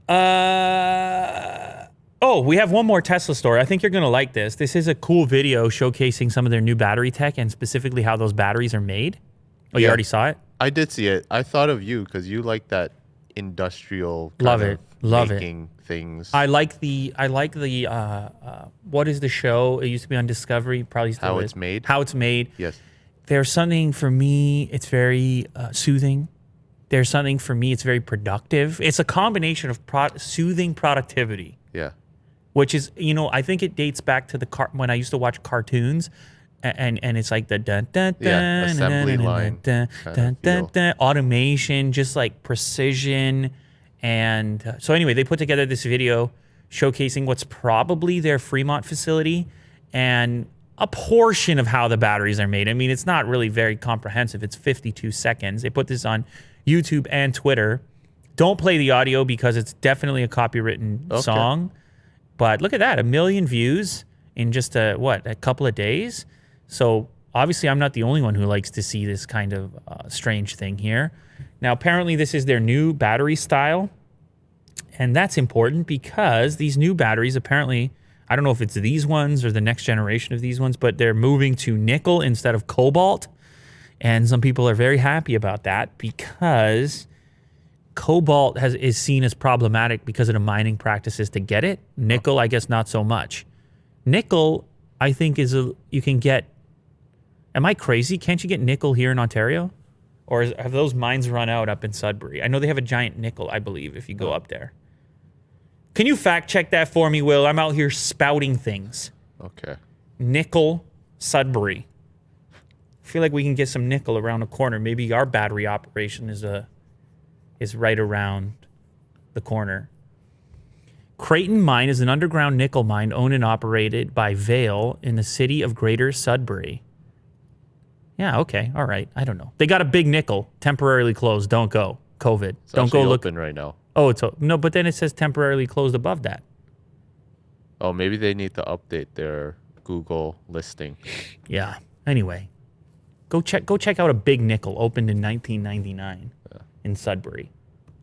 Oh, we have one more Tesla story. I think you're going to like this. This is a cool video showcasing some of their new battery tech and specifically how those batteries are made. Oh, you Yeah, already saw it? I did see it. I thought of you because you like that industrial Love kind it. of Love it. making things. I like the what is the show? It used to be on Discovery, probably still How is. it's made. How it's made. Yes. There's something for me, it's very soothing. There's something for me, it's very productive. It's a combination of soothing productivity, Yeah. which is, I think it dates back to when I used to watch cartoons, and it's like the dun dun Yeah. dun Assembly dun line dun kind of dun dun feel. dun, automation, just like precision. And so anyway, they put together this video showcasing what's probably their Fremont facility and a portion of how the batteries are made. I mean, it's not really very comprehensive. It's 52 seconds. They put this on YouTube and Twitter. Don't play the audio because it's definitely a copywritten song. But look at that, 1 million views in just a couple of days. So obviously I'm not the only one who likes to see this kind of strange thing here. Now, apparently this is their new battery style. And that's important because these new batteries apparently, I don't know if it's these ones or the next generation of these ones, but they're moving to nickel instead of cobalt. And some people are very happy about that because cobalt is seen as problematic because of the mining practices to get it. Nickel, I guess, not so much. Nickel, I think, you can get. Am I crazy? Can't you get nickel here in Ontario? Or have those mines run out up in Sudbury? I know they have a giant nickel, I believe, if you go up there. Can you fact check that for me, Will? I'm out here spouting things. Okay. Nickel, Sudbury. I feel like we can get some nickel around the corner. Maybe our battery operation is right around the corner. Creighton Mine is an underground nickel mine owned and operated by Vale in the city of Greater Sudbury. Yeah, okay, all right. I don't know. They got a big nickel temporarily closed. Don't go. COVID. It's Don't go look. open right now. Oh, no, but then it says temporarily closed above that. Oh, maybe they need to update their Google listing. Yeah. Anyway, go check out a big nickel opened in 1999 in Sudbury.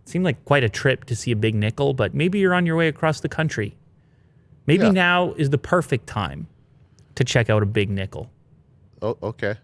It seemed like quite a trip to see a big nickel, but maybe you're on your way across the country. Maybe now is the perfect time to check out a big nickel. Oh, okay.